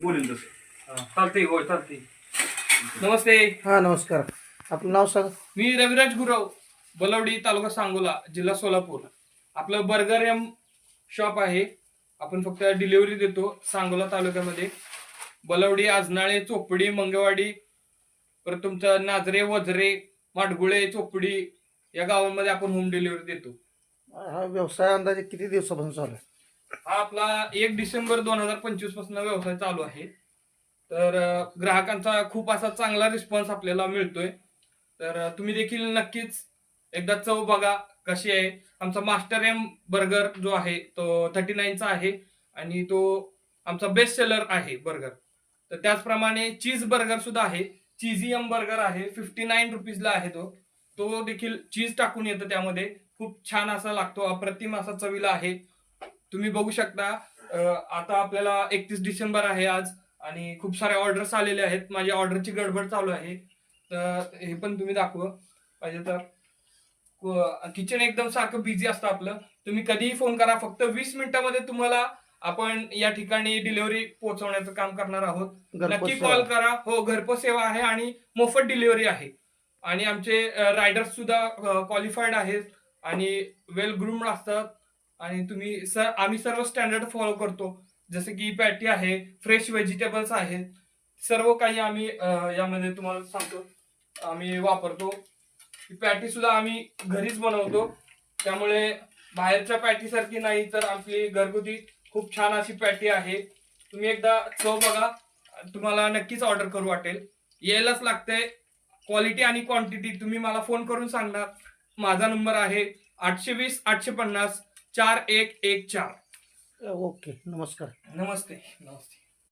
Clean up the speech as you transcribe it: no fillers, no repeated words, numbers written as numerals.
बोलेल तसं. चालते हो चालते. नमस्ते. हा नमस्कार. आपलं नाव सांग. मी रविराज गुरव, बलवडी, तालुका सांगोला, जिल्हा सोलापूर. आपलं बर्गर एम शॉप आहे. आपण फक्त डिलिव्हरी देतो सांगोला तालुक्यामध्ये. बलवडी, आजनाळे, चोपडी, मंगेवाडी, परत तुमचं नाजरे, वजरे, माडगुळे, चोपडी या गावांमध्ये आपण होम डिलिव्हरी देतो. हा व्यवसाय अंदाजे किती दिवसापासून चालू आहे? हा आपला 1 डिसेंबर 2025 पासून व्यवसाय चालू आहे. तर ग्राहकांचा खूप असा चांगला रिस्पॉन्स आपल्याला मिळतोय. तर तुम्ही देखील नक्कीच एकदा चव बघा कशी आहे. आमचा मास्टर एम बर्गर जो आहे तो 39चा आहे आणि तो आमचा बेस्ट सेलर आहे बर्गर. तर त्याचप्रमाणे चीज बर्गर सुद्धा आहे. चीजी एम बर्गर आहे, 59 रुपीजला आहे तो देखील चीज टाकून येतं त्यामध्ये. खूप छान असा लागतो, अप्रतिम असा चवीला आहे. तुम्ही बघू शकता. आता आपल्याला 31 डिसेंबर आहे आज आणि खूप सारे ऑर्डर्स आलेले आहेत. माझी ऑर्डरची गडबड चालू आहे. तर हे पण तुम्ही दाखवा पाहिजे तर. किचन एकदम सारखं बिझी असतं आपलं. तुम्ही कधीही फोन करा, फक्त 20 मिनिटामध्ये तुम्हाला आपण या ठिकाणी डिलिव्हरी पोहोचवण्याचं काम करणार आहोत. नक्की कॉल करा. हो, घरपोच सेवा आहे आणि मोफत डिलिव्हरी आहे. आणि आमचे रायडर्स सुद्धा क्वालिफाईड आहेत आणि वेल ग्रूम्ड असतात. आणि आम्ही सर्व स्टँडर्ड फॉलो करतो. जसे की पॅटी आहे, फ्रेश व्हेजिटेबल्स आहेत, सर्व काही आम्ही यामध्ये तुम्हाला सांगतो आम्ही वापरतो. पॅटी सुद्धा आम्ही घरीच बनवतो, त्यामुळे बाहेरच्या पॅटी सारखी नाही, तर आपली घरगुती खूप छान अशी पॅटी आहे. तुम्ही एकदा चव बघा, तुम्हाला नक्कीच ऑर्डर करू वाटेल. यायलाच लागतंय. क्वालिटी आणि क्वांटिटी तुम्ही मला फोन करून सांगणार. माझा नंबर आहे 820 850 4114. ओके, नमस्कार. नमस्ते.